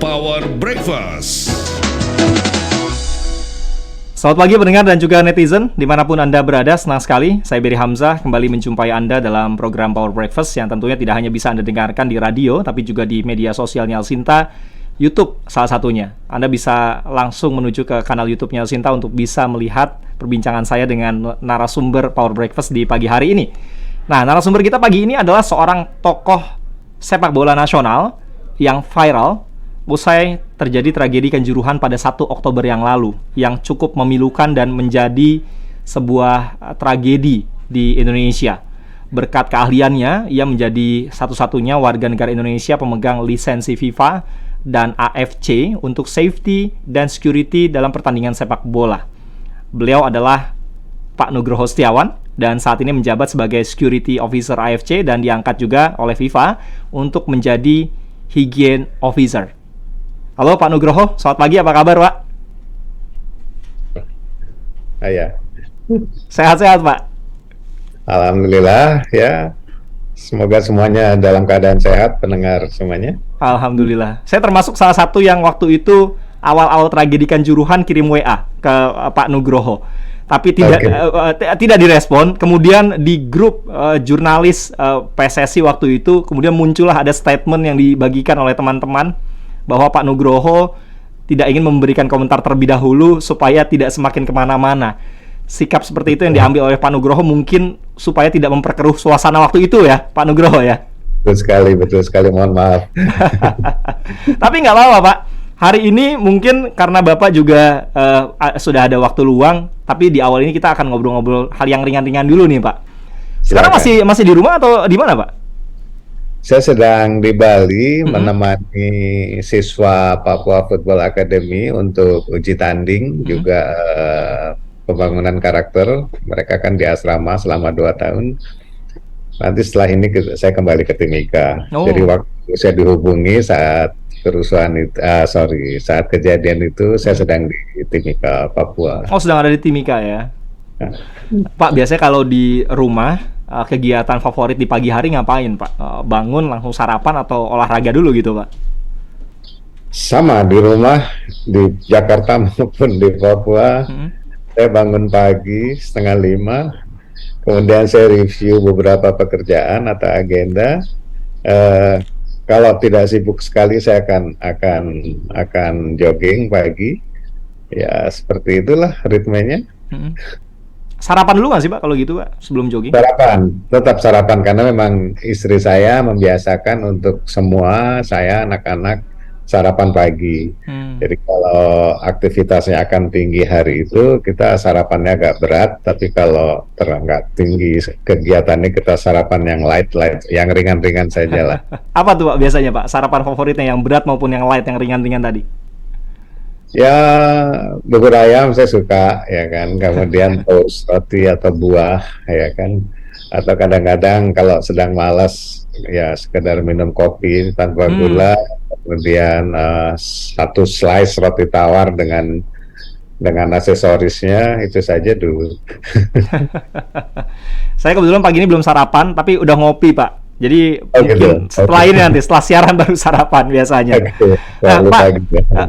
Power Breakfast. Selamat pagi pendengar dan juga netizen dimanapun Anda berada, senang sekali saya Beri Hamzah kembali menjumpai Anda dalam program Power Breakfast yang tentunya tidak hanya bisa Anda dengarkan di radio tapi juga di media sosial Nyalsinta, YouTube salah satunya. Anda bisa langsung menuju ke kanal YouTube Nyalsinta untuk bisa melihat perbincangan saya dengan narasumber Power Breakfast di pagi hari ini. Nah, narasumber kita pagi ini adalah seorang tokoh sepak bola nasional yang viral usai terjadi tragedi Kanjuruhan pada 1 Oktober yang lalu yang cukup memilukan dan menjadi sebuah tragedi di Indonesia. Berkat keahliannya, ia menjadi satu-satunya warga negara Indonesia pemegang lisensi FIFA dan AFC untuk safety dan security dalam pertandingan sepak bola. Beliau adalah Pak Nugroho Setiawan dan saat ini menjabat sebagai Security Officer AFC dan diangkat juga oleh FIFA untuk menjadi Hygiene Officer. Halo Pak Nugroho, selamat pagi, apa kabar Pak? Ya. Sehat-sehat Pak? Alhamdulillah ya, semoga semuanya dalam keadaan sehat, pendengar semuanya. Alhamdulillah, saya termasuk salah satu yang waktu itu awal-awal tragedi Kanjuruhan kirim WA ke Pak Nugroho. Tapi tidak direspon. Kemudian di grup jurnalis PSSI waktu itu, kemudian muncullah ada statement yang dibagikan oleh teman-teman bahwa Pak Nugroho tidak ingin memberikan komentar terlebih dahulu supaya tidak semakin kemana-mana. Sikap seperti itu yang diambil oleh Pak Nugroho mungkin supaya tidak memperkeruh suasana waktu itu ya, Pak Nugroho ya? Betul sekali, mohon maaf. Tapi nggak apa-apa Pak. Hari ini mungkin karena Bapak juga sudah ada waktu luang, tapi di awal ini kita akan ngobrol-ngobrol hal yang ringan-ringan dulu nih Pak. Sekarang masih di rumah atau di mana Pak? Saya sedang di Bali menemani siswa Papua Football Academy untuk uji tanding, juga pembangunan karakter. Mereka kan di asrama selama 2 tahun. Nanti setelah ini saya kembali ke Timika. Jadi waktu saya dihubungi saat kerusuhan itu, saat kejadian itu saya sedang di Timika, Papua. Oh, sedang ada di Timika ya. Pak, biasanya kalau di rumah kegiatan favorit di pagi hari ngapain Pak? Bangun langsung sarapan atau olahraga dulu gitu Pak? Sama di rumah di Jakarta maupun di Papua. Saya bangun pagi 4:30, kemudian saya review beberapa pekerjaan atau agenda. Kalau tidak sibuk sekali saya akan jogging pagi. Ya seperti itulah ritmenya. Sarapan dulu nggak sih Pak kalau gitu Pak sebelum jogging? Tetap sarapan karena memang istri saya membiasakan untuk semua saya anak-anak sarapan pagi. Jadi kalau aktivitasnya akan tinggi hari itu kita sarapannya agak berat, tapi kalau nggak tinggi kegiatannya kita sarapan yang light, yang ringan-ringan saja lah. Apa tuh Pak biasanya Pak sarapan favoritnya, yang berat maupun yang light, yang ringan-ringan tadi? Ya, bubur ayam saya suka ya kan, kemudian toast roti atau buah ya kan, atau kadang-kadang kalau sedang malas ya sekedar minum kopi tanpa gula, kemudian 1 slice roti tawar dengan aksesorisnya, itu saja dulu. Saya kebetulan pagi ini belum sarapan tapi udah ngopi Pak. Jadi mungkin setelah ini nanti setelah siaran baru sarapan biasanya. Nah, Pak,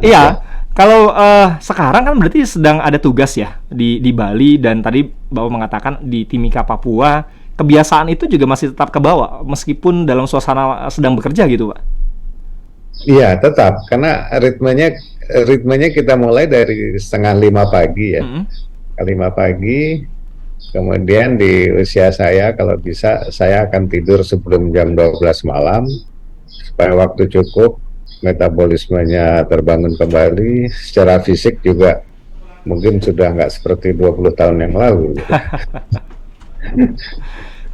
iya. Kalau sekarang kan berarti sedang ada tugas ya di Bali, dan tadi Bapak mengatakan di Timika, Papua. Kebiasaan itu juga masih tetap kebawa meskipun dalam suasana sedang bekerja gitu Pak? Iya tetap, karena ritmenya kita mulai dari 4:30 pagi ya. 5 pagi, kemudian di usia saya kalau bisa saya akan tidur sebelum jam 12 malam supaya waktu cukup, metabolismenya terbangun kembali, secara fisik juga mungkin sudah nggak seperti 20 tahun yang lalu.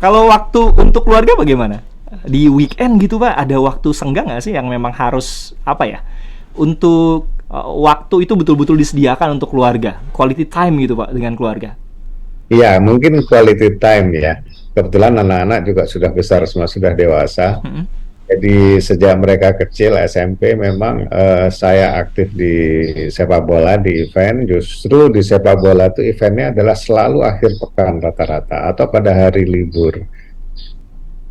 Kalau waktu untuk keluarga bagaimana? Di weekend gitu Pak, ada waktu senggang nggak sih yang memang harus untuk waktu itu betul-betul disediakan untuk keluarga, quality time gitu Pak dengan keluarga? Iya, mungkin quality time ya. Kebetulan anak-anak juga sudah besar, semua sudah dewasa. Jadi sejak mereka kecil SMP memang saya aktif di sepak bola, di event. Justru di sepak bola itu eventnya adalah selalu akhir pekan rata-rata atau pada hari libur.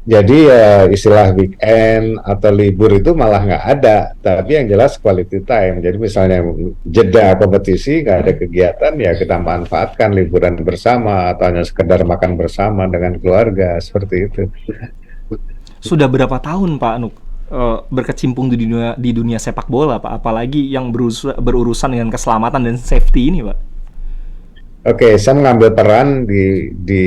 Jadi istilah weekend atau libur itu malah nggak ada, tapi yang jelas quality time. Jadi misalnya jeda kompetisi nggak ada kegiatan, ya kita manfaatkan liburan bersama atau hanya sekedar makan bersama dengan keluarga seperti itu. Sudah berapa tahun Pak Nuk berkecimpung di dunia sepak bola Pak, apalagi yang berurusan dengan keselamatan dan safety ini Pak? Oke, saya mengambil peran di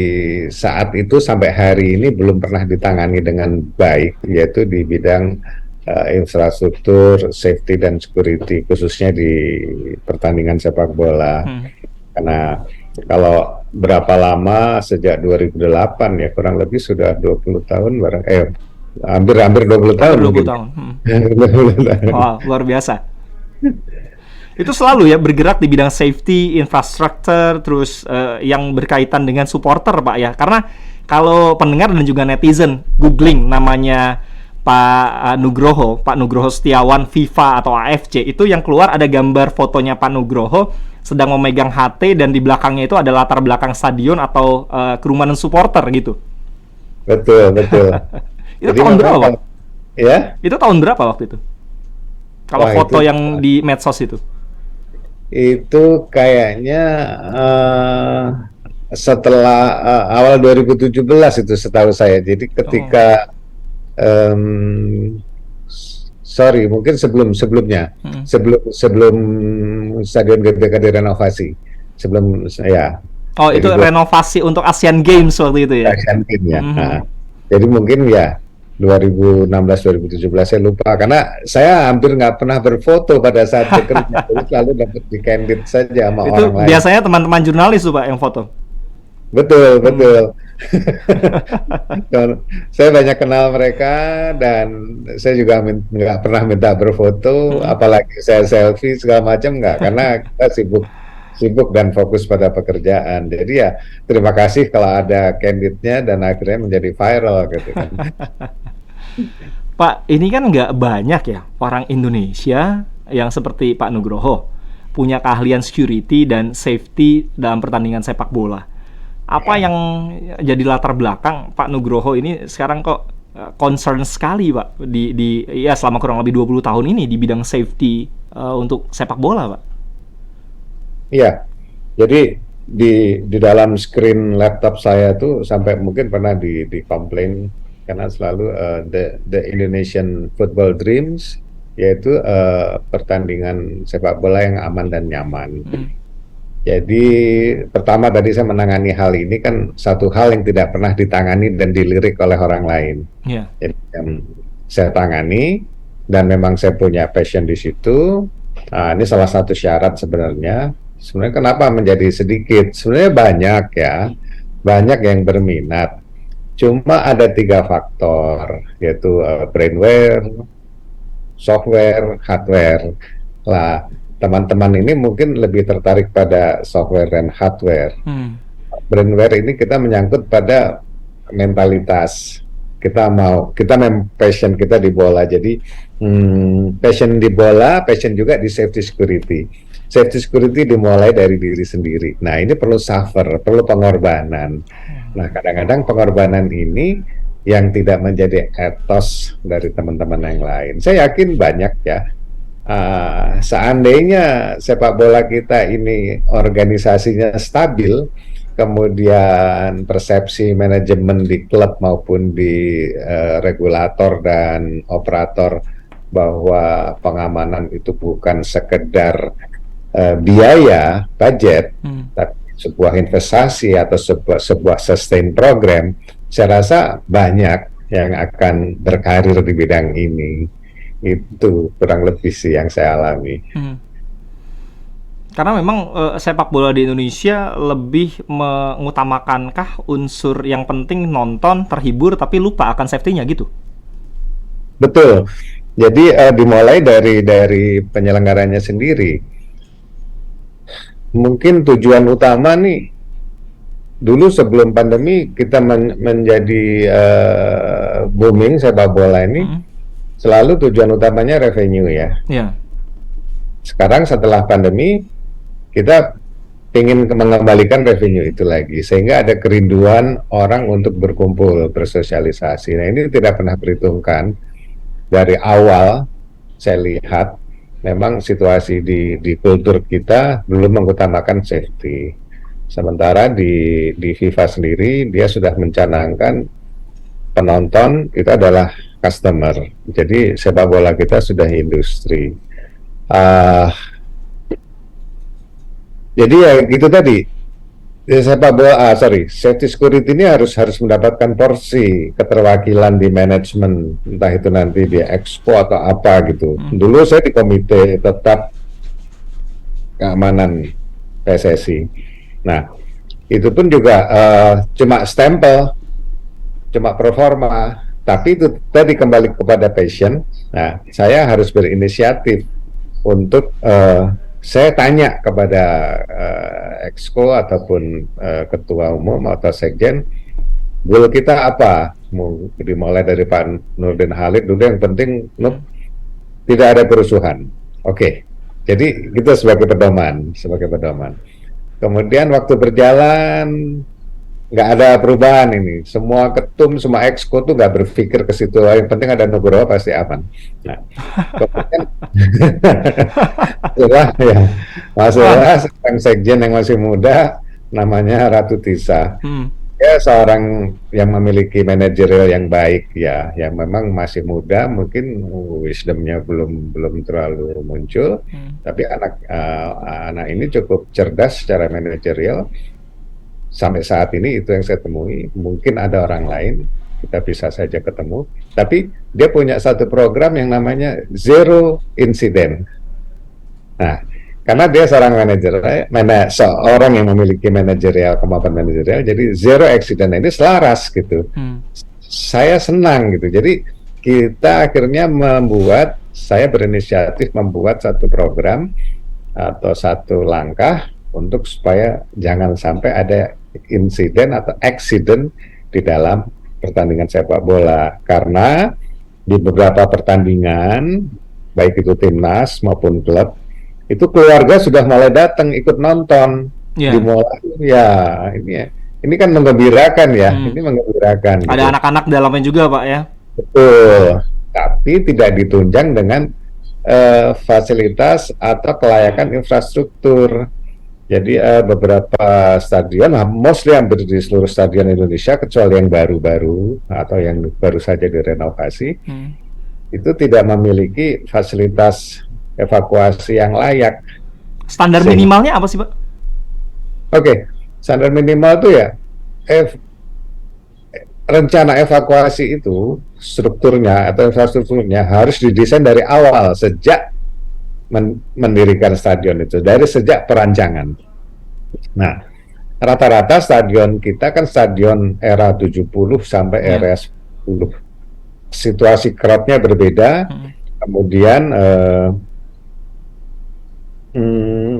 saat itu sampai hari ini belum pernah ditangani dengan baik, yaitu di bidang infrastruktur, safety dan security, khususnya di pertandingan sepak bola. Karena kalau berapa lama sejak 2008 ya, kurang lebih sudah 20 tahun barang hampir 20 tahun 20 mungkin. tahun. 20 tahun. Wah, luar biasa. Itu selalu ya bergerak di bidang safety, infrastruktur, terus yang berkaitan dengan supporter Pak ya. Karena kalau pendengar dan juga netizen googling namanya Pak Nugroho Setiawan FIFA atau AFC, itu yang keluar ada gambar fotonya Pak Nugroho sedang memegang HT dan di belakangnya itu ada latar belakang stadion atau kerumunan supporter gitu. Betul. Itu Jadi tahun berapa Pak? Ya? Itu tahun berapa waktu itu? Kalau Wah, foto itu yang di medsos itu? Itu kayaknya setelah awal 2017 itu setahu saya. Jadi ketika sorry, mungkin sebelumnya, sebelum Stadion GBK direnovasi, sebelum saya. Oh, itu renovasi untuk Asian Games waktu itu ya? Asian Games ya. Nah, jadi mungkin ya 2016-2017 saya lupa, karena saya hampir nggak pernah berfoto pada saat bekerja, jadi selalu dapat di candid saja sama itu orang lain. Biasanya teman-teman jurnalis tuh Pak yang foto. Betul. Saya banyak kenal mereka dan saya juga nggak pernah minta berfoto, apalagi saya selfie segala macam nggak, karena kita sibuk dan fokus pada pekerjaan. Jadi ya terima kasih kalau ada candidnya dan akhirnya menjadi viral gitu kan. Pak, ini kan nggak banyak ya orang Indonesia yang seperti Pak Nugroho punya keahlian security dan safety dalam pertandingan sepak bola. Apa yang jadi latar belakang Pak Nugroho ini sekarang kok concern sekali Pak ya selama kurang lebih 20 tahun ini di bidang safety untuk sepak bola Pak? Iya, jadi di dalam screen laptop saya tuh sampai mungkin pernah di komplain karena selalu the Indonesian Football Dreams, yaitu pertandingan sepak bola yang aman dan nyaman. Jadi pertama tadi saya menangani hal ini kan satu hal yang tidak pernah ditangani dan dilirik oleh orang lain. Jadi saya tangani dan memang saya punya passion di situ. Nah, ini salah satu syarat sebenarnya. Sebenarnya kenapa menjadi sedikit? Sebenarnya banyak yang berminat. Cuma ada 3 faktor, yaitu brainware, software, hardware. Lah, teman-teman ini mungkin lebih tertarik pada software dan hardware. Brainware ini kita menyangkut pada mentalitas. Kita passion kita di bola. Jadi passion di bola, passion juga di safety security. Safety security dimulai dari diri sendiri. Nah, ini perlu suffer, perlu pengorbanan. Nah, kadang-kadang pengorbanan ini yang tidak menjadi etos dari teman-teman yang lain. Saya yakin banyak ya. Seandainya sepak bola kita ini organisasinya stabil, kemudian persepsi manajemen di klub maupun di regulator dan operator bahwa pengamanan itu bukan sekedar biaya, budget, tapi sebuah investasi atau sebuah sustain program, saya rasa banyak yang akan berkarir di bidang ini. Itu kurang lebih sih yang saya alami. Karena memang sepak bola di Indonesia lebih mengutamakan unsur yang penting nonton, terhibur, tapi lupa akan safety-nya gitu? Betul. Jadi dimulai dari penyelenggaranya sendiri. Mungkin tujuan utama nih, dulu sebelum pandemi kita menjadi booming sepak bola ini, selalu tujuan utamanya revenue ya. Sekarang setelah pandemi, kita ingin mengembalikan revenue itu lagi, sehingga ada kerinduan orang untuk berkumpul, bersosialisasi. Nah, ini tidak pernah perhitungkan dari awal. Saya lihat memang situasi di kultur kita belum mengutamakan safety. Sementara di FIFA sendiri dia sudah mencanangkan penonton itu adalah customer. Jadi sepak bola kita sudah industri. Jadi ya gitu tadi. Sepak bola, safety security ini harus mendapatkan porsi keterwakilan di manajemen, entah itu nanti di expo atau apa gitu. Dulu saya di komite tetap keamanan PSSI. Nah, itu pun juga cuma stempel, cuma performa, tapi itu tadi kembali kepada passion. Nah, saya harus berinisiatif untuk saya tanya kepada exco ataupun ketua umum atau sekjen, goal kita apa? Mau dimulai dari Pak Nurdin Halid dulu, yang penting tidak ada kerusuhan. Oke. Jadi kita sebagai pedoman. Kemudian waktu berjalan nggak ada perubahan ini. Semua ketum, semua exco tuh nggak berpikir ke situ. Yang penting ada Nugroho pasti aman. Nah, kemudian masalah seorang sekjen yang masih muda, namanya Ratu Tisa. Ya, seorang yang memiliki manajerial yang baik ya, yang memang masih muda, mungkin wisdomnya belum terlalu muncul, tapi anak ini cukup cerdas secara manajerial. Sampai saat ini itu yang saya temui. Mungkin ada orang lain, kita bisa saja ketemu, tapi dia punya satu program yang namanya Zero Incident. Nah, karena dia seorang seorang yang memiliki manajerial, kemampuan manajerial, jadi zero accident ini selaras gitu. Saya senang gitu. Jadi kita akhirnya saya berinisiatif membuat satu program atau satu langkah untuk supaya jangan sampai ada insiden atau accident di dalam pertandingan sepak bola. Karena di beberapa pertandingan, baik itu timnas maupun klub, itu keluarga sudah mulai datang ikut nonton. Dimulai ini kan menggembirakan ya. Ini menggembirakan. Ada anak-anak dalamnya juga, Pak, ya. Betul. Tapi tidak ditunjang dengan fasilitas atau kelayakan infrastruktur. Jadi beberapa stadion, mostly hampir di seluruh stadion Indonesia, kecuali yang baru-baru atau yang baru saja direnovasi, itu tidak memiliki fasilitas evakuasi yang layak. Standar minimalnya apa sih, Pak? Oke, standar minimal itu ya rencana evakuasi itu, strukturnya atau infrastrukturnya harus didesain dari awal, sejak mendirikan stadion itu, dari sejak perancangan. Nah, rata-rata stadion kita kan stadion era 70 sampai era 10. Situasi crowd-nya berbeda, kemudian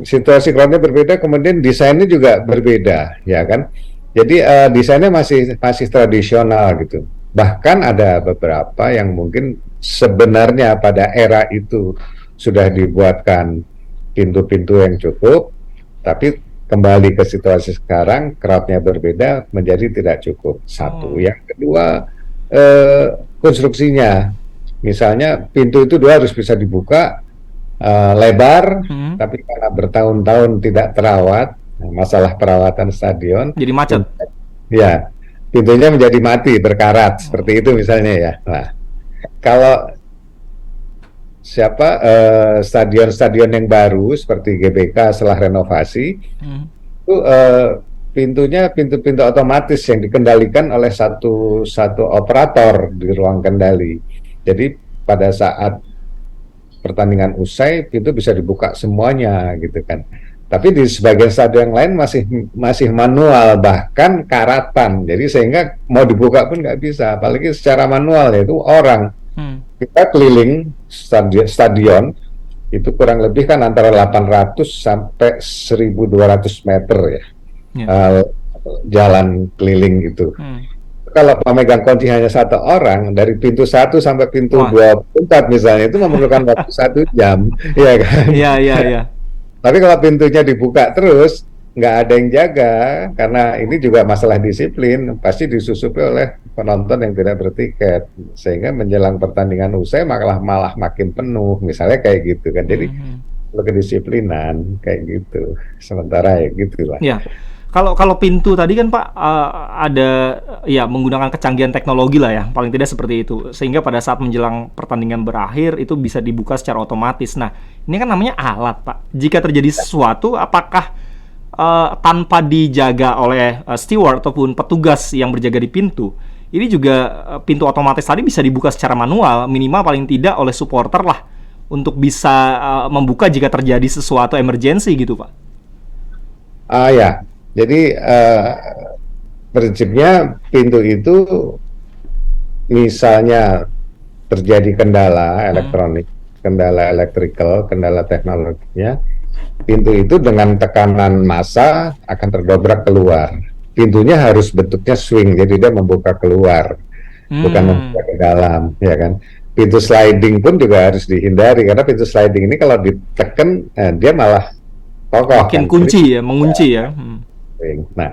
situasi crowd-nya berbeda, kemudian desainnya juga berbeda, ya kan? Jadi desainnya masih tradisional gitu. Bahkan ada beberapa yang mungkin sebenarnya pada era itu sudah dibuatkan pintu-pintu yang cukup, tapi kembali ke situasi sekarang, crowd-nya berbeda, menjadi tidak cukup. Satu. Yang kedua, konstruksinya. Misalnya pintu itu harus bisa dibuka lebar, tapi karena bertahun-tahun tidak terawat, masalah perawatan stadion, jadi macet. Ya, pintunya menjadi mati, berkarat, seperti itu misalnya ya. Nah, kalau stadion-stadion yang baru seperti GBK setelah renovasi, itu pintunya pintu-pintu otomatis yang dikendalikan oleh satu operator di ruang kendali. Jadi pada saat pertandingan usai, pintu bisa dibuka semuanya gitu kan. Tapi di sebagian stadion yang lain masih manual, bahkan karatan. Jadi sehingga mau dibuka pun nggak bisa, apalagi secara manual, yaitu orang. Kita keliling stadion itu kurang lebih kan antara 800 sampai 1.200 meter ya. Jalan keliling itu. Kalau pemegang kunci hanya satu orang, dari pintu 1 sampai pintu 24 misalnya, itu memerlukan waktu 1 jam, ya kan? Iya. Tapi kalau pintunya dibuka terus, nggak ada yang jaga, karena ini juga masalah disiplin, pasti disusupi oleh penonton yang tidak bertiket, sehingga menjelang pertandingan usai malah malah makin penuh, misalnya kayak gitu kan. Jadi Mhm. perlu kedisiplinan kayak gitu. Sementara ya gitulah. Ya, kalau kalau pintu tadi kan Pak, ada ya menggunakan kecanggihan teknologi lah ya, paling tidak seperti itu. Sehingga pada saat menjelang pertandingan berakhir itu bisa dibuka secara otomatis. Nah, ini kan namanya alat Pak. Jika terjadi sesuatu, apakah tanpa dijaga oleh steward ataupun petugas yang berjaga di pintu, ini juga pintu otomatis tadi bisa dibuka secara manual, minimal paling tidak oleh supporter lah, untuk bisa membuka jika terjadi sesuatu emergensi gitu Pak. Ya, jadi prinsipnya pintu itu misalnya terjadi kendala Hmm. elektronik, kendala elektrikal, kendala teknologinya, pintu itu dengan tekanan massa akan terdobrak keluar. Pintunya harus bentuknya swing, jadi dia membuka keluar, bukan membuka Hmm. ke dalam, ya kan? Pintu sliding pun juga harus dihindari, karena pintu sliding ini kalau ditekan, dia malah kokoh Makin kan. Jadi, kunci ya, mengunci ya. Hmm. nah,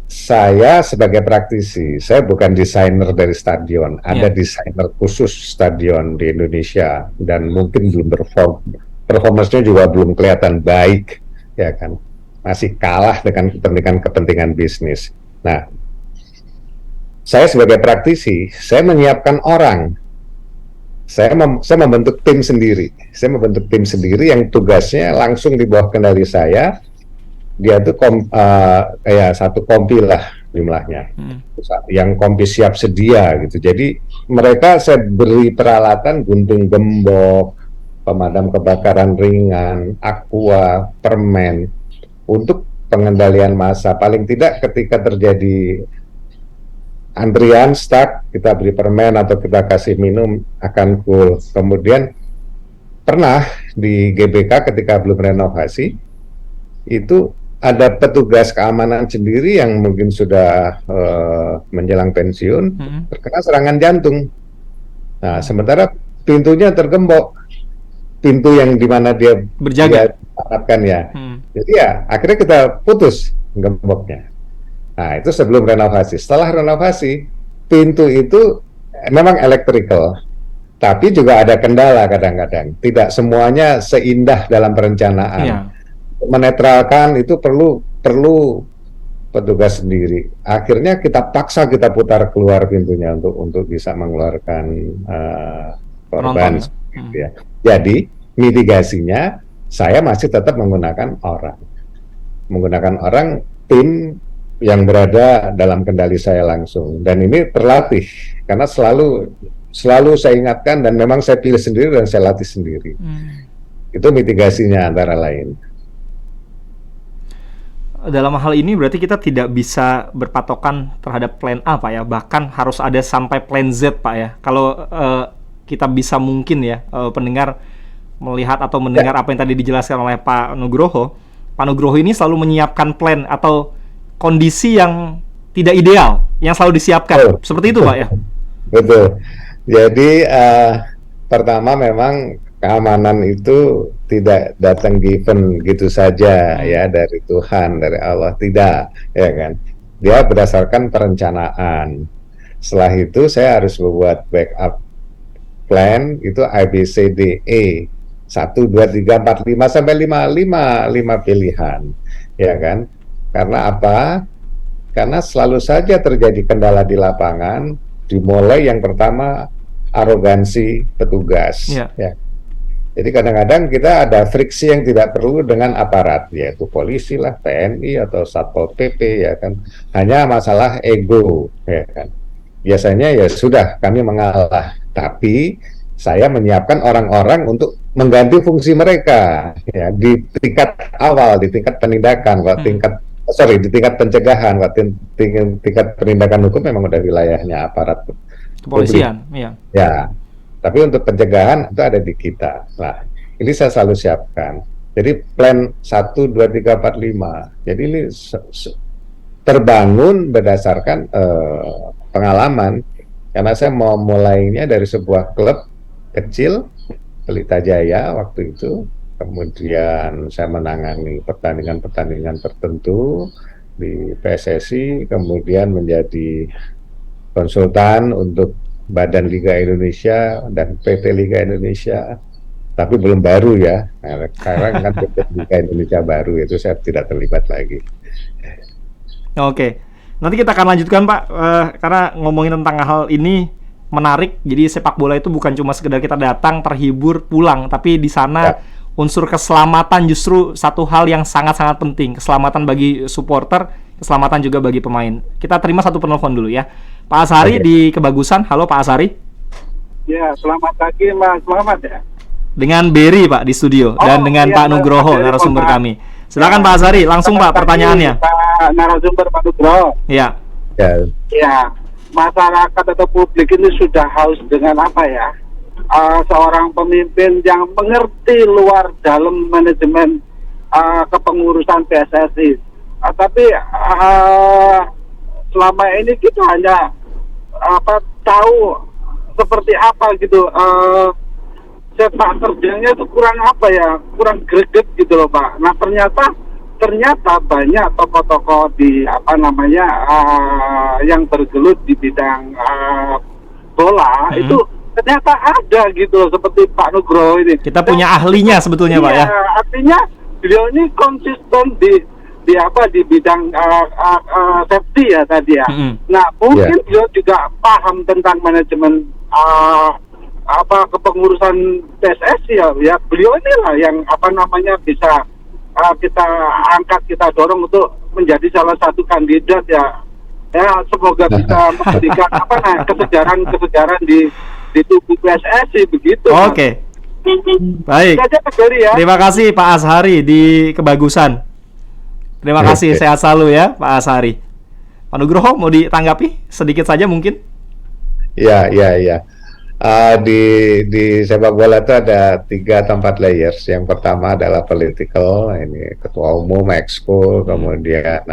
saya sebagai praktisi, saya bukan desainer dari stadion. Ada Ya. desainer khusus stadion di Indonesia dan mungkin belum performance-nya juga belum kelihatan baik, ya kan? Masih kalah dengan kepentingan bisnis. Nah, saya sebagai praktisi, saya menyiapkan orang. Saya membentuk tim sendiri. Saya membentuk tim sendiri yang tugasnya langsung di bawah kendali saya. Dia tuh kayak satu kompi lah jumlahnya, Hmm. yang kompi siap sedia gitu. Jadi mereka saya beri peralatan gunting gembok, pemadam kebakaran ringan, aqua, permen untuk pengendalian massa. Paling tidak ketika terjadi antrian stuck, kita beri permen atau kita kasih minum akan cool. Kemudian pernah di GBK ketika belum renovasi itu ada petugas keamanan sendiri yang mungkin sudah menjelang pensiun Hmm. terkena serangan jantung. Nah, Oh. sementara pintunya tergembok, pintu yang dimana dia Berjaga. harapkan ya. Hmm. Jadi ya akhirnya kita putus gemboknya. Nah, itu sebelum renovasi. Setelah renovasi, pintu itu memang elektrikal, tapi juga ada kendala kadang-kadang. Tidak semuanya seindah dalam perencanaan. Iya. Menetralkan itu perlu petugas sendiri. Akhirnya kita paksa kita putar keluar pintunya untuk bisa mengeluarkan Penonton korban. ya. Gitu ya. Jadi mitigasinya saya masih tetap menggunakan orang tim yang berada dalam kendali saya langsung, dan ini terlatih karena selalu saya ingatkan dan memang saya pilih sendiri dan saya latih sendiri. Hmm. Itu mitigasinya antara lain. Dalam hal ini berarti kita tidak bisa berpatokan terhadap plan A Pak ya, bahkan harus ada sampai plan Z Pak ya. Kalau kita bisa mungkin ya pendengar melihat atau mendengar apa yang tadi dijelaskan oleh Pak Nugroho, Pak Nugroho ini selalu menyiapkan plan atau kondisi yang tidak ideal yang selalu disiapkan. Seperti itu Pak ya. Betul. Jadi pertama memang keamanan itu tidak datang given gitu saja ya dari Tuhan, dari Allah, tidak, ya kan. Dia berdasarkan perencanaan. Setelah itu saya harus membuat backup plan itu ABCDE 1 2 3 4 5 sampai 5 pilihan, ya kan. Karena apa? Karena selalu saja terjadi kendala di lapangan, dimulai yang pertama arogansi petugas. Ya. Ya. Jadi kadang-kadang kita ada friksi yang tidak perlu dengan aparat, yaitu polisi lah, TNI atau Satpol PP, ya kan. Hanya masalah ego, ya kan. Biasanya ya sudah kami mengalah, tapi saya menyiapkan orang-orang untuk mengganti fungsi mereka, ya di tingkat awal, di tingkat penindakan, di tingkat pencegahan, tingkat penindakan hukum memang udah wilayahnya aparat Kepolisian, publik. iya. Ya, tapi untuk pencegahan itu ada di kita. Nah, ini saya selalu siapkan. Jadi plan 1, 2, 3, 4, 5. Jadi ini terbangun berdasarkan pengalaman. Karena saya mau mulainya dari sebuah klub kecil, Pelita Jaya waktu itu. kemudian saya menangani pertandingan-pertandingan tertentu di PSSI, kemudian menjadi konsultan untuk Badan Liga Indonesia dan PT Liga Indonesia, tapi belum baru ya. Nah, sekarang kan PT Liga Indonesia baru, itu saya tidak terlibat lagi. Oke, nanti kita akan lanjutkan Pak, karena ngomongin tentang hal ini menarik. Jadi sepak bola itu bukan cuma sekedar kita datang, terhibur, pulang, tapi di sana unsur keselamatan justru satu hal yang sangat-sangat penting. Keselamatan bagi supporter, keselamatan juga bagi pemain. Kita terima satu penelpon dulu ya. Pak Asari di Kebagusan. Halo Pak Asari. Ya, selamat pagi Mas Muhammad ya. Dengan Berry Pak di studio dan dengan Pak Nugroho narasumber kami. Silakan Pak Asari, langsung Pak pertanyaannya. Pak narasumber Pak Nugroho. Ya. Ya, masyarakat atau publik ini sudah haus dengan apa ya? Seorang pemimpin yang mengerti luar dalam manajemen kepengurusan PSSI. Tapi selama ini kita hanya tahu seperti apa gitu. Sepak terjangnya itu kurang apa ya, kurang greget gitu loh Pak. Nah ternyata banyak tokoh-tokoh di yang bergelut di bidang bola itu ternyata ada gitu loh, seperti Pak Nugroho ini. Kita punya ahlinya sebetulnya Pak ya. Artinya beliau ini konsisten di bidang safety ya tadi ya. Nah mungkin beliau juga paham tentang manajemen kepengurusan PSSI ya beliau inilah yang bisa kita angkat, kita dorong untuk menjadi salah satu kandidat ya semoga bisa memberikan kesegaran di tubuh PSSI begitu. Oke. Baik. Terima kasih Pak Ashari di Kebagusan. Terima kasih, sehat selalu ya Pak Ashari. Pak Nugroho mau ditanggapi sedikit saja mungkin? Ya. Di sepak bola itu ada 3 atau 4 layers. Yang pertama adalah political, ini ketua umum, exco, kemudian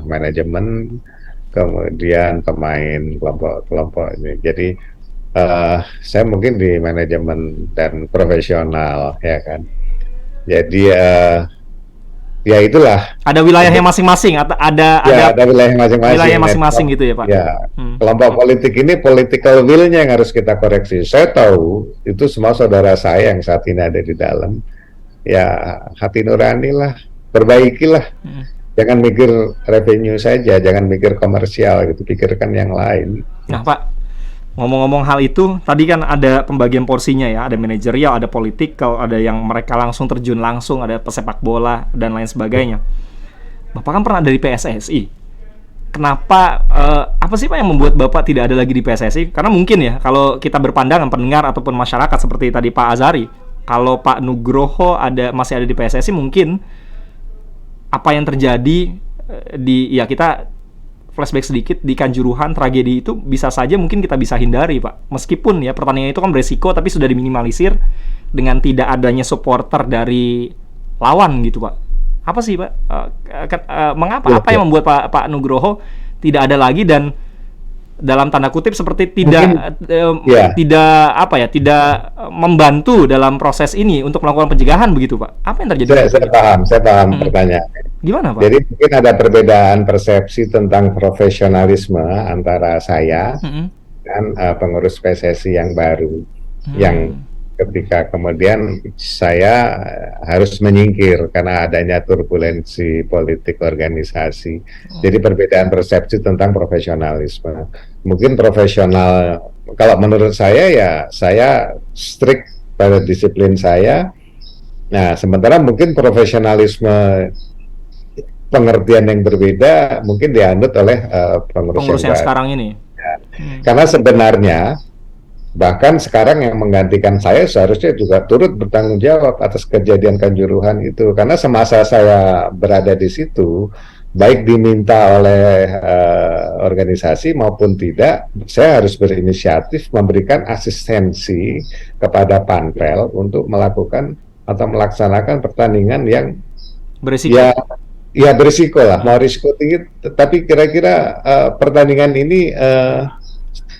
manajemen, kemudian pemain, kelompok ini. Jadi saya mungkin di manajemen dan profesional ya kan. Jadi ya itulah. Ada wilayahnya masing-masing atau ada wilayah masing-masing. Wilayah masing-masing gitu ya Pak. Ya. Kelompok politik ini political will-nya yang harus kita koreksi. Saya tahu itu semua saudara saya yang saat ini ada di dalam. Ya hati nurani lah, perbaikilah. Jangan mikir revenue saja, jangan mikir komersial gitu, pikirkan yang lain. Nah Pak, ngomong-ngomong hal itu, tadi kan ada pembagian porsinya ya, ada manajerial, ada politik, kalau ada yang mereka langsung terjun langsung, ada pesepak bola dan lain sebagainya. Bapak kan pernah dari PSSI. Kenapa, apa sih Pak yang membuat Bapak tidak ada lagi di PSSI? Karena mungkin ya, kalau kita berpandangan pendengar ataupun masyarakat seperti tadi Pak Azari, kalau Pak Nugroho masih ada di PSSI, mungkin apa yang terjadi kita flashback sedikit di Kanjuruhan, tragedi itu bisa saja mungkin kita bisa hindari Pak. Meskipun ya pertandingan itu kan beresiko, tapi sudah diminimalisir dengan tidak adanya supporter dari lawan gitu Pak. Apa sih Pak? Mengapa? Apa yang membuat Pak Nugroho tidak ada lagi dan dalam tanda kutip seperti tidak membantu dalam proses ini untuk melakukan pencegahan begitu Pak? Apa yang terjadi? Saya paham pertanyaan. Gimana Pak? Jadi mungkin ada perbedaan persepsi tentang profesionalisme antara saya dan pengurus PSSI yang baru, yang ketika kemudian saya harus menyingkir karena adanya turbulensi politik organisasi. Jadi perbedaan persepsi tentang profesionalisme. Mungkin profesional, kalau menurut saya ya saya strict pada disiplin saya. Nah, sementara mungkin profesionalisme pengertian yang berbeda mungkin dianut oleh pengurus yang sekarang ini. Ya. Karena sebenarnya bahkan sekarang yang menggantikan saya seharusnya juga turut bertanggung jawab atas kejadian Kanjuruhan itu, karena semasa saya berada di situ, baik diminta oleh organisasi maupun tidak, saya harus berinisiatif memberikan asistensi kepada Panpel untuk melakukan atau melaksanakan pertandingan yang berisiko. Ya berisiko lah, mau risiko tinggi, tapi kira-kira pertandingan ini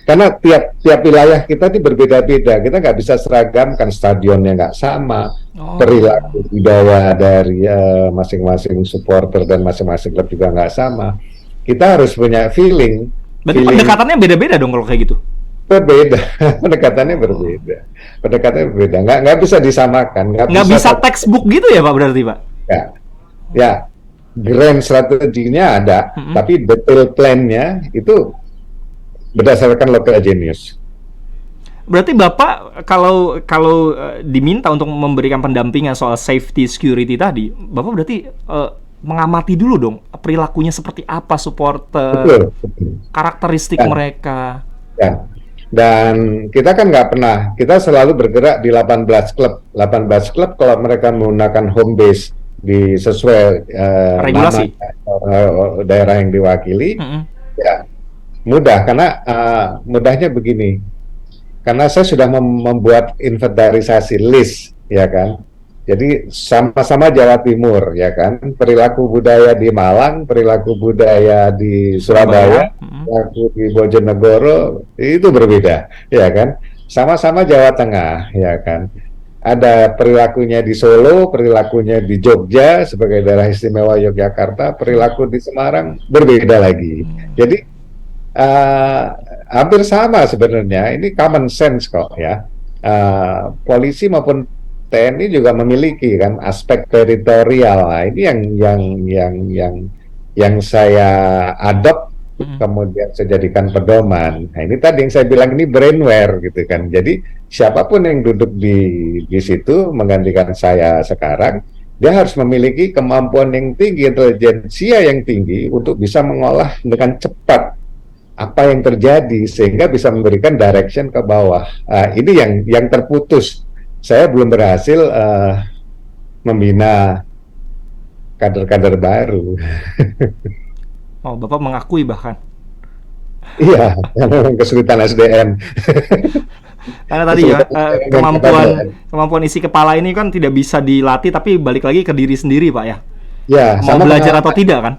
karena tiap wilayah kita ini berbeda-beda, kita nggak bisa seragam, kan stadionnya nggak sama, perilaku budaya dari masing-masing supporter dan masing-masing klub juga nggak sama. Kita harus punya feeling. Berarti pendekatannya beda-beda dong kalau kayak gitu? Berbeda, pendekatannya berbeda, nggak bisa disamakan, nggak bisa textbook gitu ya Pak, berarti Pak? Ya, grand strateginya ada, tapi detail plan-nya itu berdasarkan local genius. Berarti Bapak kalau diminta untuk memberikan pendampingan soal safety security tadi, Bapak berarti mengamati dulu dong perilakunya seperti apa supporter, betul. Karakteristik mereka. Ya. Dan kita kan nggak pernah, kita selalu bergerak di 18 klub. 18 klub kalau mereka menggunakan home base di sesuai regulasi daerah yang diwakili, ya mudah, karena mudahnya begini. Karena saya sudah membuat inventarisasi list, ya kan. Jadi sama-sama Jawa Timur, ya kan. Perilaku budaya di Malang, perilaku budaya di Surabaya, perilaku di Bojonegoro itu berbeda, ya kan. Sama-sama Jawa Tengah, ya kan. Ada perilakunya di Solo, perilakunya di Jogja sebagai daerah istimewa Yogyakarta, perilaku di Semarang berbeda lagi. Jadi hampir sama sebenarnya. Ini common sense kok, ya. Polisi maupun TNI juga memiliki kan aspek teritorial. Nah, ini yang saya adopt, kemudian saya jadikan pedoman. Nah, ini tadi yang saya bilang, ini brainware gitu kan. Jadi siapapun yang duduk di situ menggantikan saya sekarang, dia harus memiliki kemampuan yang tinggi, intelijensia yang tinggi untuk bisa mengolah dengan cepat apa yang terjadi sehingga bisa memberikan direction ke bawah. Ini yang terputus. Saya belum berhasil membina kader-kader baru. Oh, Bapak mengakui bahkan. Iya, memang kesulitan SDM. Karena tadi ya kemampuan isi kepala ini kan tidak bisa dilatih, tapi balik lagi ke diri sendiri Pak ya. Ya, mau belajar atau tidak kan?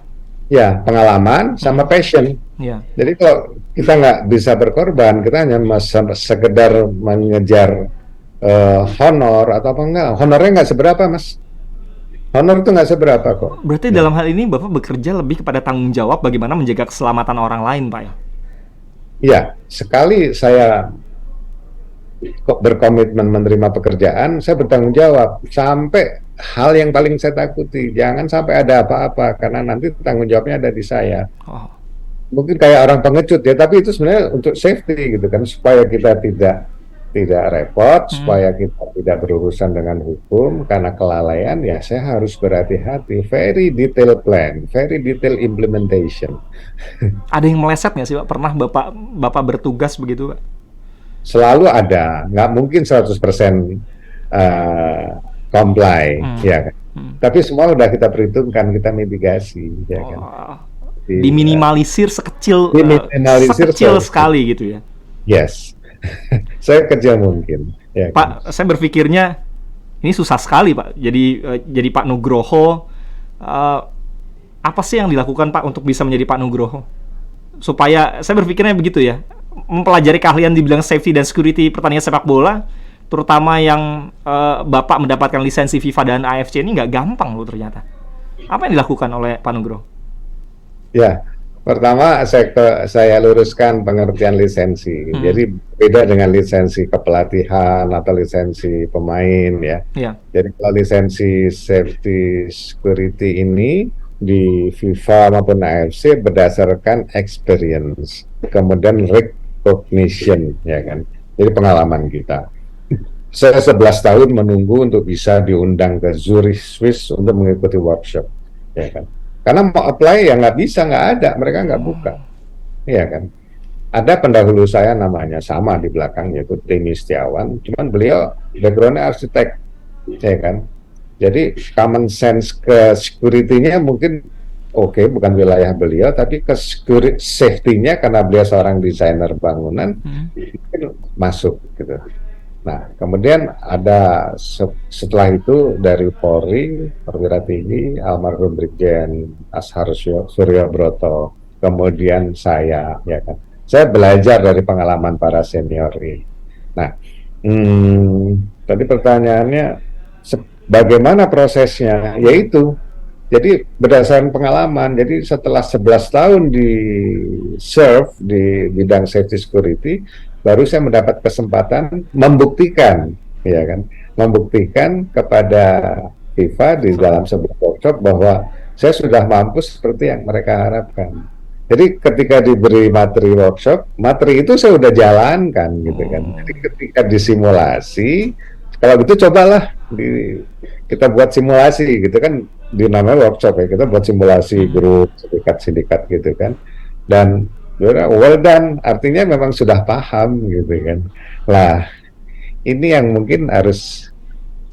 Ya, pengalaman sama passion. Ya. Jadi kalau kita nggak bisa berkorban, kita hanya sekedar mengejar honor atau apa enggak, honornya nggak seberapa Mas. Honor itu nggak seberapa kok. Berarti dalam hal ini Bapak bekerja lebih kepada tanggung jawab bagaimana menjaga keselamatan orang lain Pak ya? Iya, sekali saya kok berkomitmen menerima pekerjaan, saya bertanggung jawab sampai hal yang paling saya takuti, jangan sampai ada apa-apa karena nanti tanggung jawabnya ada di saya. Mungkin kayak orang pengecut ya, tapi itu sebenarnya untuk safety gitu kan, supaya kita tidak repot, supaya kita tidak berurusan dengan hukum karena kelalaian, ya saya harus berhati-hati. Very detailed plan, very detailed implementation. Ada yang meleset nggak sih Pak? Pernah Bapak bertugas begitu Pak? Selalu ada, nggak mungkin 100% comply, ya kan. Tapi semua udah kita perhitungkan, kita mitigasi, ya kan. Diminimalisir sekecil sekali gitu ya. Yes. Saya kecil mungkin. Ya, Pak, kan? Saya berpikirnya ini susah sekali Pak. Jadi Pak Nugroho, apa sih yang dilakukan Pak untuk bisa menjadi Pak Nugroho? Supaya saya berpikirnya begitu ya, mempelajari keahlian di bidang safety dan security pertandingan sepak bola, terutama yang Bapak mendapatkan lisensi FIFA dan AFC ini nggak gampang loh ternyata. Apa yang dilakukan oleh Pak Nugroho? Ya. Pertama, saya luruskan pengertian lisensi. Jadi beda dengan lisensi kepelatihan atau lisensi pemain ya. Jadi kalau lisensi safety security ini di FIFA maupun AFC berdasarkan experience, kemudian recognition, ya kan. Jadi pengalaman kita. Saya 11 tahun menunggu untuk bisa diundang ke Zurich, Swiss untuk mengikuti workshop, ya kan. Karena mau apply ya nggak bisa, nggak ada, mereka nggak buka, iya kan. Ada pendahulu saya namanya sama di belakang, yaitu Temi Setiawan, cuman beliau backgroundnya arsitek, ya kan. Jadi common sense ke security-nya mungkin oke, bukan wilayah beliau, tapi ke safety-nya karena beliau seorang desainer bangunan mungkin masuk gitu. Nah, kemudian ada setelah itu dari Polri, perwira tinggi, almarhum Brigjen Ashar Surya Broto, kemudian saya, ya kan. saya belajar dari pengalaman para senior ini. Nah, tadi pertanyaannya bagaimana prosesnya? Yaitu, jadi berdasarkan pengalaman, jadi setelah 11 tahun di serve di bidang safety security, baru saya mendapat kesempatan membuktikan, ya kan, membuktikan kepada FIFA di dalam sebuah workshop bahwa saya sudah mampu seperti yang mereka harapkan. Jadi ketika diberi materi workshop, materi itu saya udah jalankan gitu kan. Jadi ketika disimulasi, kalau gitu cobalah kita buat simulasi gitu kan, dinamanya workshop ya, kita buat simulasi grup, sindikat gitu kan. Dan well done, artinya memang sudah paham gitu kan. Lah, ini yang mungkin harus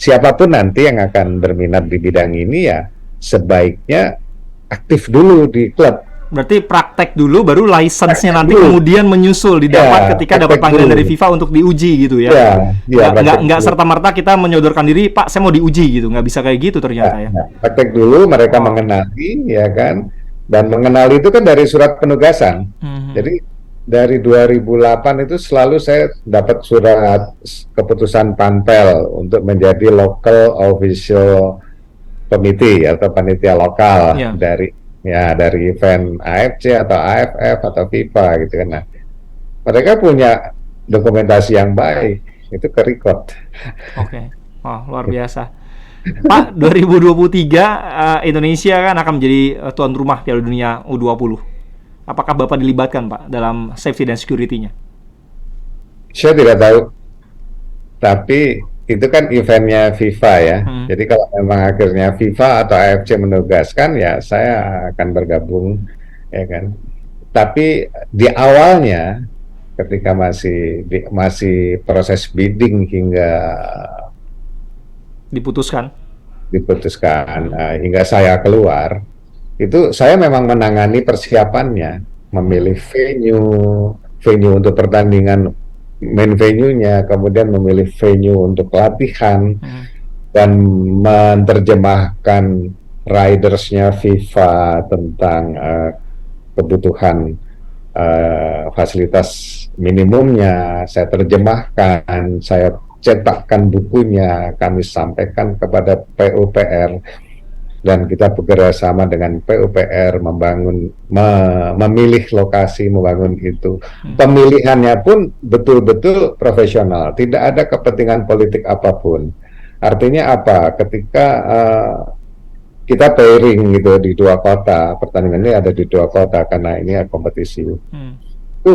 siapapun nanti yang akan berminat di bidang ini ya sebaiknya aktif dulu di klub. Berarti praktek dulu, baru license-nya nanti kemudian menyusul didapat ketika dapat panggilan dari FIFA untuk diuji gitu ya. Nggak serta-merta kita menyodorkan diri, Pak, saya mau diuji gitu. Nggak bisa kayak gitu ternyata ya. Praktek dulu, mereka mengenali ya kan. Dan mengenali itu kan dari surat penugasan. Jadi dari 2008 itu selalu saya dapat surat keputusan Panpel untuk menjadi local official committee atau panitia lokal dari event AFC atau AFF atau FIFA gitu kan. Nah, mereka punya dokumentasi yang baik, itu ke-record. Oke. Wah, luar biasa. Pak, 2023 Indonesia kan akan menjadi tuan rumah Piala Dunia U20. Apakah Bapak dilibatkan, Pak, dalam safety dan security-nya? Saya tidak tahu. Tapi itu kan eventnya FIFA ya. Jadi kalau memang akhirnya FIFA atau AFC menugaskan, ya saya akan bergabung, ya kan. Tapi di awalnya, ketika masih proses bidding hingga diputuskan hingga saya keluar, itu saya memang menangani persiapannya, memilih venue untuk pertandingan, main venue-nya, kemudian memilih venue untuk latihan, dan menerjemahkan riders-nya FIFA tentang kebutuhan fasilitas minimumnya. Saya terjemahkan, saya cetakkan bukunya, kami sampaikan kepada PUPR, dan kita bekerja sama dengan PUPR memilih lokasi, membangun itu. Pemilihannya pun betul-betul profesional, tidak ada kepentingan politik apapun. Artinya apa? Ketika kita pairing gitu di dua kota, pertandingannya ada di dua kota karena ini kompetisi. Itu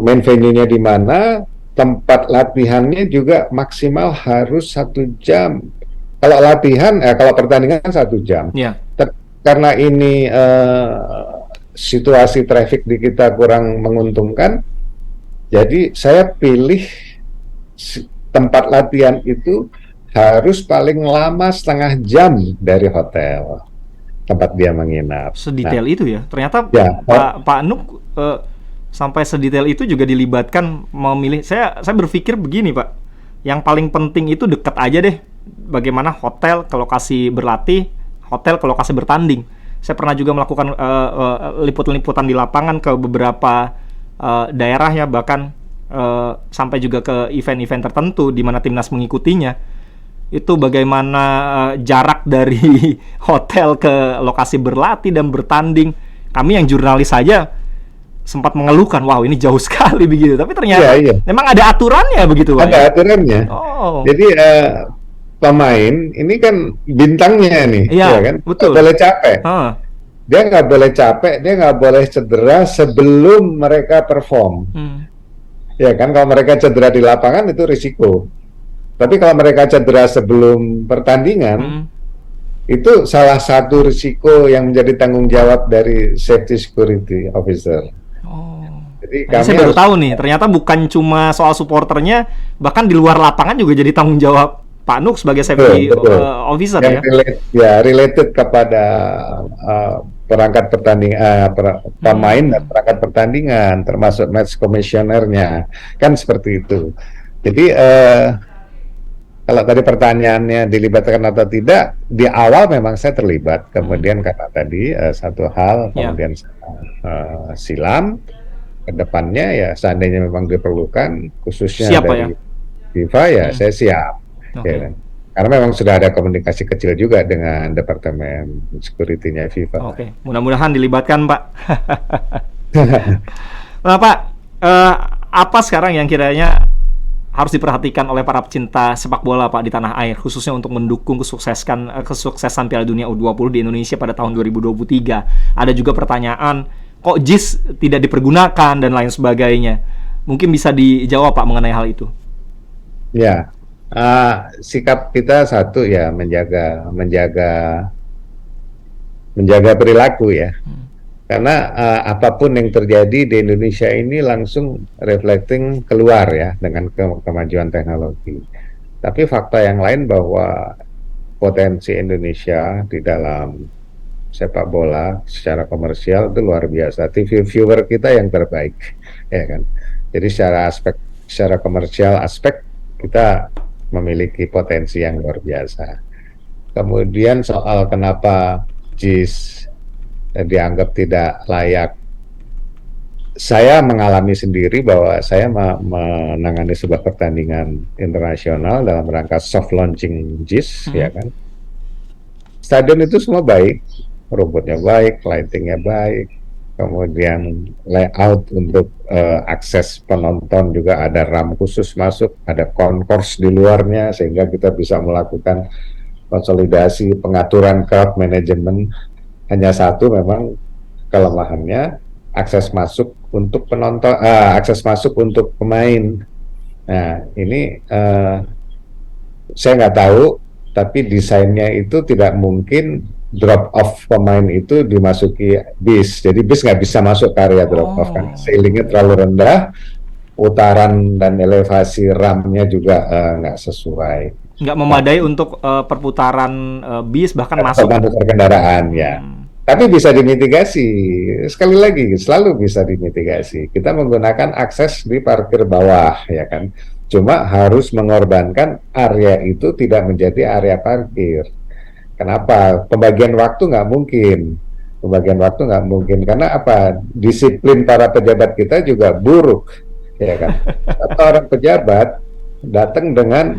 main venue-nya di mana, tempat latihannya juga maksimal harus 1 jam. Kalau latihan, kalau pertandingan 1 jam. Karena ini situasi traffic di kita kurang menguntungkan, jadi saya pilih tempat latihan itu harus paling lama 1/2 jam dari hotel tempat dia menginap. Sedetail itu ya? Ternyata Pak Nuk sampai sedetail itu juga dilibatkan memilih. Saya berpikir begini, Pak. Yang paling penting itu dekat aja deh. Bagaimana hotel ke lokasi berlatih, hotel ke lokasi bertanding. Saya pernah juga melakukan liput-liputan di lapangan ke beberapa daerah ya, bahkan sampai juga ke event-event tertentu di mana timnas mengikutinya. Itu bagaimana jarak dari hotel ke lokasi berlatih dan bertanding. Kami yang jurnalis saja sempat mengeluhkan, wow ini jauh sekali begitu. Tapi ternyata memang ada aturannya begitu, Pak. Ada aturannya. Jadi pemain ini kan bintangnya nih, ya kan? Betul. Nggak boleh capek. Dia nggak boleh capek, dia nggak boleh cedera sebelum mereka perform. Ya kan, kalau mereka cedera di lapangan itu risiko. Tapi kalau mereka cedera sebelum pertandingan, itu salah satu risiko yang menjadi tanggung jawab dari safety security officer. Jadi saya baru tahu nih, ternyata bukan cuma soal supporternya, bahkan di luar lapangan juga jadi tanggung jawab Pak Nuk sebagai safety officer yang related kepada perangkat pertandingan, pemain dan perangkat pertandingan, termasuk match commissioner-nya, kan seperti itu. Jadi kalau tadi pertanyaannya dilibatkan atau tidak, di awal memang saya terlibat, kemudian karena tadi satu hal, kemudian silam, ke depannya ya seandainya memang diperlukan khususnya Siap, Pak, dari ya? FIFA ya saya siap. Oke. Ya kan? Karena memang sudah ada komunikasi kecil juga dengan Departemen Security-nya FIFA. Oke, mudah-mudahan dilibatkan, Pak. Nah, Pak, apa sekarang yang kiranya harus diperhatikan oleh para pecinta sepak bola, Pak, di tanah air, khususnya untuk mendukung kesuksesan Piala Dunia U20 di Indonesia pada tahun 2023? Ada juga pertanyaan, kok JIS tidak dipergunakan dan lain sebagainya. Mungkin bisa dijawab, Pak, mengenai hal itu. Ya, sikap kita satu ya menjaga perilaku ya. Karena apapun yang terjadi di Indonesia ini langsung reflecting keluar ya dengan kemajuan teknologi. Tapi fakta yang lain bahwa potensi Indonesia di dalam sepak bola secara komersial itu luar biasa. TV viewer kita yang terbaik, ya kan. Jadi secara komersial aspek kita memiliki potensi yang luar biasa. Kemudian soal kenapa JIS dianggap tidak layak, saya mengalami sendiri bahwa saya menangani sebuah pertandingan internasional dalam rangka soft launching JIS, ya kan. Stadion itu semua baik, rumputnya baik, lightingnya baik, kemudian layout untuk akses penonton juga ada ramp khusus masuk, ada concourse di luarnya sehingga kita bisa melakukan konsolidasi pengaturan crowd management. Hanya satu memang kelemahannya akses masuk untuk penonton, akses masuk untuk pemain. Nah ini saya nggak tahu, tapi desainnya itu tidak mungkin drop off pemain itu dimasuki bis. Jadi bis nggak bisa masuk ke area drop off kan, ceilingnya terlalu rendah, putaran dan elevasi rampnya juga nggak sesuai. Nggak memadai untuk perputaran bis bahkan masuk kendaraan ya. Tapi bisa dimitigasi. Sekali lagi selalu bisa dimitigasi. Kita menggunakan akses di parkir bawah ya kan. Cuma harus mengorbankan area itu tidak menjadi area parkir. Kenapa? Pembagian waktu nggak mungkin. Pembagian waktu nggak mungkin karena apa? Disiplin para pejabat kita juga buruk ya kan. Satu orang pejabat datang dengan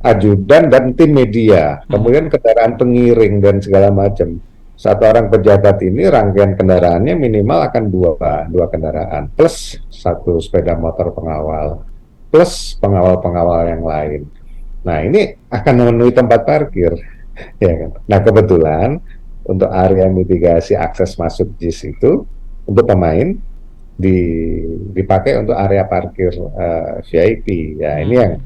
ajudan dan tim media, kemudian kendaraan pengiring dan segala macam. Satu orang pejabat ini rangkaian kendaraannya minimal akan dua kendaraan plus satu sepeda motor pengawal plus pengawal-pengawal yang lain. Nah ini akan memenuhi tempat parkir, ya kan? Nah kebetulan untuk area mitigasi akses masuk JIS itu untuk pemain dipakai untuk area parkir VIP. Ya ini yang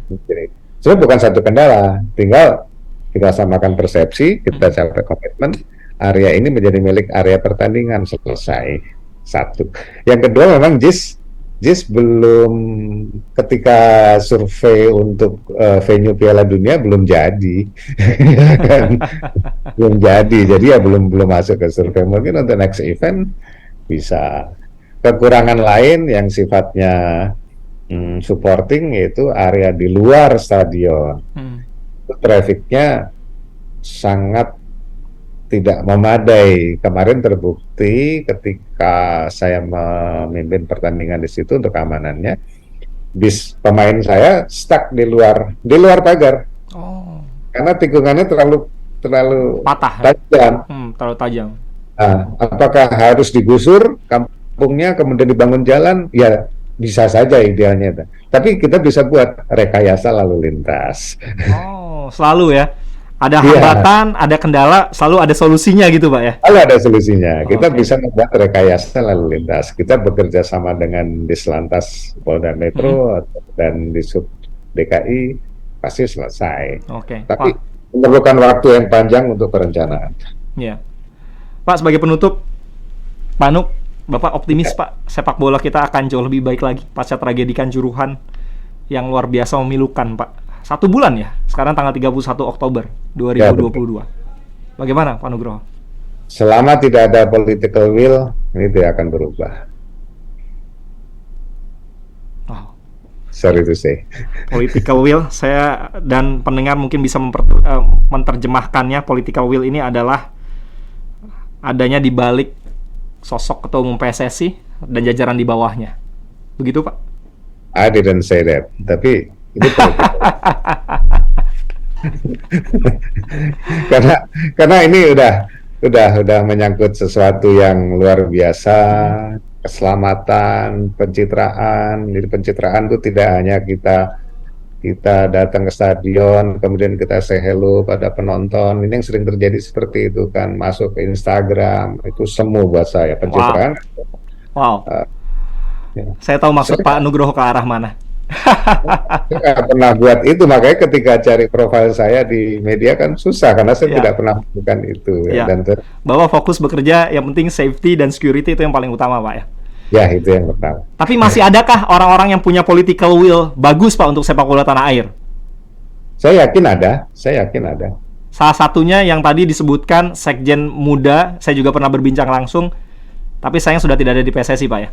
sebenarnya bukan satu kendala, tinggal kita samakan persepsi, kita capai komitmen, area ini menjadi milik area pertandingan, selesai. Satu. Yang kedua memang JIS belum, ketika survei untuk venue Piala Dunia belum jadi, belum jadi ya belum masuk ke survei. Mungkin untuk next event bisa. Kekurangan lain yang sifatnya supporting yaitu area di luar stadion. Trafficnya sangat tidak memadai. Kemarin terbukti ketika saya memimpin pertandingan di situ untuk keamanannya, bis pemain saya stuck di luar pagar. Karena tikungannya terlalu patah, tajam. Terlalu tajam. Apakah harus digusur kampungnya kemudian dibangun jalan? Ya bisa saja idealnya. Tapi kita bisa buat rekayasa lalu lintas. Selalu ya. Ada hambatan, ada kendala, selalu ada solusinya gitu, Pak ya? Selalu ada solusinya. Kita bisa membuat rekayasa lalu lintas. Kita bekerja sama dengan Dislantas Polda Metro dan Disub DKI, pasti selesai. Tapi memerlukan waktu yang panjang untuk perencanaan. Ya. Pak, sebagai penutup, Pak Nuk, Bapak optimis Pak, sepak bola kita akan jauh lebih baik lagi pasca tragedi Kanjuruhan yang luar biasa memilukan Pak. 1 bulan ya, sekarang tanggal 31 Oktober 2022. Bagaimana Pak Nugroho? Selama tidak ada political will, ini tidak akan berubah. Sorry to say. Political will, saya dan pendengar mungkin bisa menerjemahkannya. Political will ini adalah adanya di balik sosok ketua umum PSSI dan jajaran di bawahnya. Begitu, Pak? I didn't say that, tapi itu karena ini udah menyangkut sesuatu yang luar biasa, keselamatan, pencitraan. Jadi pencitraan itu tidak hanya kita datang ke stadion, kemudian kita say hello pada penonton. Ini yang sering terjadi seperti itu kan, masuk ke Instagram, itu semu buat saya pencitraan. Wow. Ya. Saya tahu maksud Pak Nugroho ke arah mana. Saya nggak pernah buat itu, makanya ketika cari profil saya di media kan susah, karena saya tidak pernah melakukan itu. Ya. Dan bahwa fokus bekerja, yang penting safety dan security itu yang paling utama, Pak ya. Ya, itu yang pertama. Tapi masih adakah orang-orang yang punya political will bagus, Pak, untuk sepak bola tanah air? Saya yakin ada. Salah satunya yang tadi disebutkan sekjen muda, saya juga pernah berbincang langsung, tapi sayang sudah tidak ada di PSSI, Pak ya.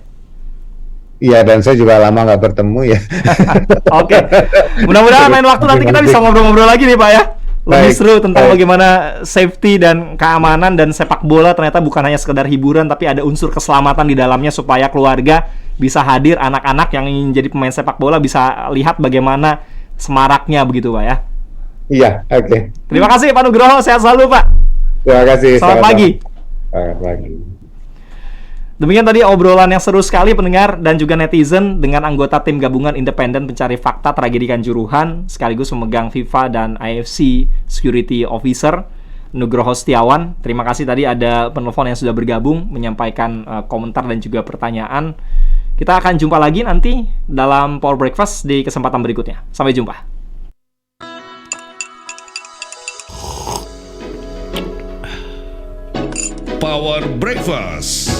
Iya, dan saya juga lama nggak bertemu ya. Oke, mudah-mudahan lain waktu nanti kita bisa ngobrol-ngobrol lagi nih, Pak ya. Lebih seru tentang bagaimana safety dan keamanan, dan sepak bola ternyata bukan hanya sekedar hiburan, tapi ada unsur keselamatan di dalamnya supaya keluarga bisa hadir, anak-anak yang ingin jadi pemain sepak bola bisa lihat bagaimana semaraknya begitu, Pak ya. Iya, oke. Terima kasih Pak Nugroho, sehat selalu, Pak. Terima kasih. Selamat pagi. Selamat pagi. Demikian tadi obrolan yang seru sekali pendengar dan juga netizen dengan anggota tim gabungan independen pencari fakta tragedi Kanjuruhan sekaligus memegang FIFA dan AFC Security Officer Nugroho Setiawan. Terima kasih tadi ada penelpon yang sudah bergabung menyampaikan komentar dan juga pertanyaan. Kita akan jumpa lagi nanti dalam Power Breakfast di kesempatan berikutnya. Sampai jumpa. Power Breakfast.